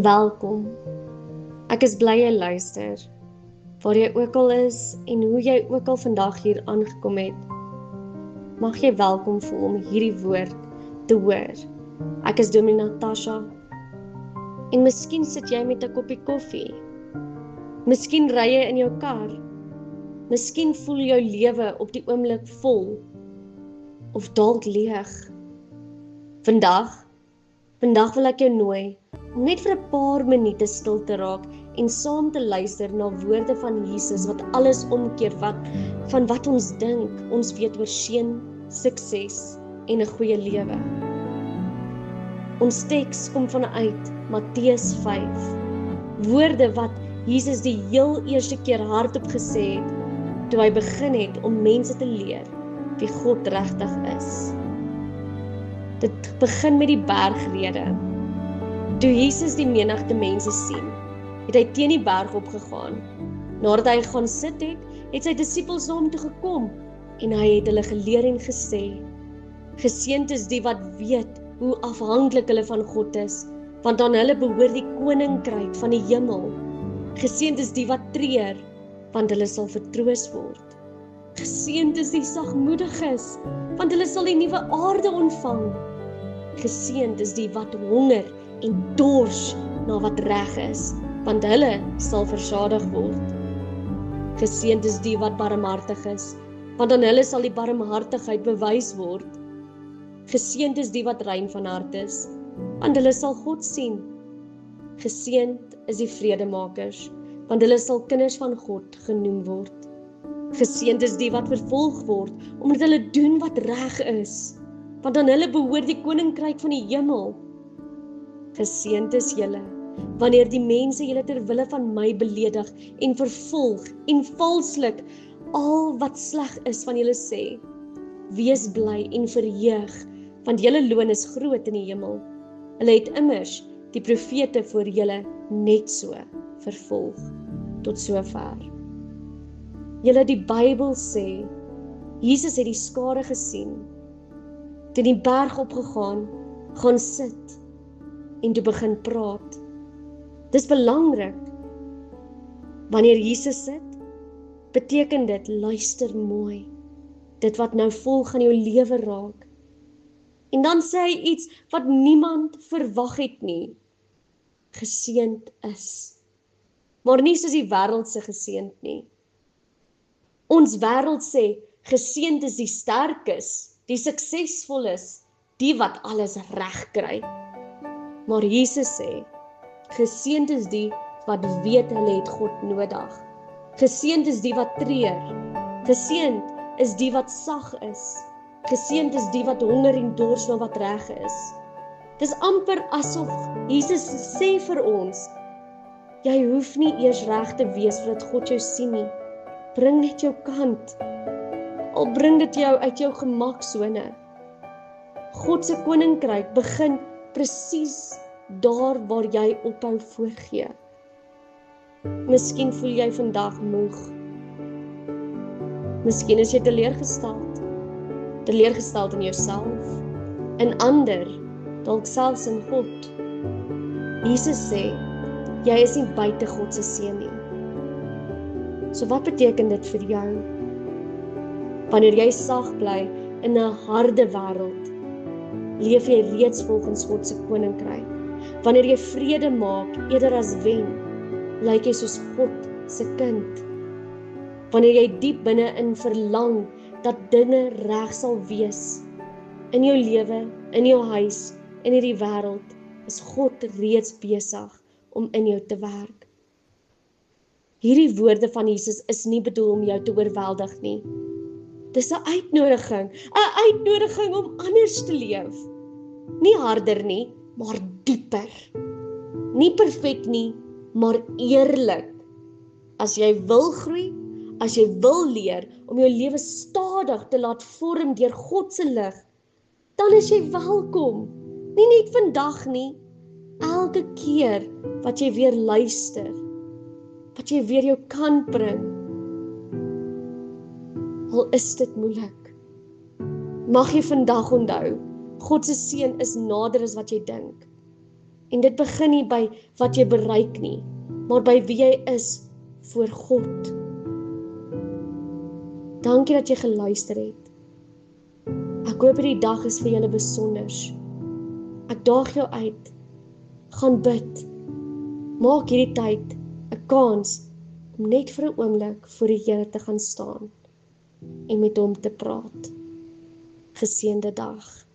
Welkom. Ek is bly jy luister, waar jy ook al is en hoe jy ook al vandag hier aangekom het. Mag jy welkom voel om hierdie woord te hoor. Ek is Dominee Natasha. En miskien sit jy met 'n koppie koffie. Miskien ry jy in jou kar. Miskien voel jou lewe op die oomblik vol of dalk leeg. Vandag wil ek jou nooi om net vir 'n paar minute stil te raak en saam te luister na woorde van Jesus wat alles omkeer van wat ons dink ons weet oor seën, sukses en 'n goeie lewe. Ons teks kom vanuit Matteus 5. Woorde wat Jesus die heel eerste keer hardop gesê het toe hy begin het om mense te leer wie God regtig is. Dit begin met die bergrede. Toe Jesus die menigte mense sien, het hy teen die berg opgegaan. Nadat hy gaan sit het sy disippels na hom toe gekom en hy het hulle geleer en gesê: Geseënd is die wat weet hoe afhanklik hulle van God is, want aan hulle behoort die koninkryk van die hemel. Geseënd is die wat treur, want hulle sal vertroos word. Geseënd is die sagmoediges, want hulle sal die nuwe aarde ontvang. Geseënd is die wat honger en dors na wat reg is, want hulle sal versadig word. Geseënd is die wat barmhartig is, want aan hulle sal die barmhartigheid bewys word. Geseënd is die wat rein van hart is, want hulle sal God sien. Geseënd is die vredemakers, want hulle sal kinders van God genoem word. Geseënd is die wat vervolg word, omdat hulle doen wat reg is, want aan hulle behoort die koninkryk van die hemel. Geseënd is julle, wanneer die mense julle ter wille van my beledig en vervolg en valslik al wat sleg is van julle sê. Wees bly en verheug, want julle loon is groot in die hemel. Hulle het immers die profete voor julle net so vervolg. Tot sover. Julle, die Bybel sê, Jesus het die skare gesien, teen die berg opgegaan, gaan sit en toe begin praat. Dis belangrik. Wanneer Jesus sit, beteken dit, luister mooi. Dit wat nou volg gaan jou lewe raak. En dan sê hy iets wat niemand verwag het nie. Geseënd is. Maar nie soos die wêreld se geseënd nie. Ons wêreld sê, geseënd is die sterkes, die suksesvoles, die wat alles reg kry. Maar Jesus sê, geseënd is die wat weet hulle het God nodig. Geseënd is die wat treur. Geseënd is die wat sag is. Geseënd is die wat honger en dors na wat reg is. Dis amper asof Jesus sê vir ons, jy hoef nie eers reg te wees voordat God jou sien nie. Bring net jou kant. Al bring dit jou uit jou gemaksone. God se koninkryk begin presies daar waar jy ophou voorgee. Miskien voel jy vandag moeg. Miskien is jy teleurgesteld in jouself, in ander, dalk selfs in God. Jesus sê, jy is nie buite God se seën nie. So wat beteken dit vir jou? Wanneer jy sag bly in 'n harde wêreld, leef jy reeds volgens God se koninkryk. Wanneer jy vrede maak eerder as wen, lyk jy soos God se kind. Wanneer jy diep binne-in verlang dat dinge reg sal wees in jou lewe, in jou huis, in hierdie wêreld, is God reeds besig om in jou te werk. Hierdie woorde van Jesus is nie bedoel om jou te oorweldig nie. Dis 'n uitnodiging om anders te leef. Nie harder nie, maar dieper. Nie perfek nie, maar eerlik. As jy wil groei, as jy wil leer om jou lewe stadig te laat vorm deur God se lig, dan is jy welkom. Nie net vandag nie, elke keer wat jy weer luister, wat jy weer jou kant bring. Al is dit moeilik. Mag jy vandag onthou, God se seën is nader as wat jy dink. En dit begin nie by wat jy bereik nie, maar by wie jy is voor God. Dankie dat jy geluister het. Ek hoop hierdie dag is vir julle besonders. Ek daag jou uit. Gaan bid. Maak hierdie tyd 'n kans om net vir 'n oomblik voor die Here te gaan staan en met hom te praat. Geseënde dag.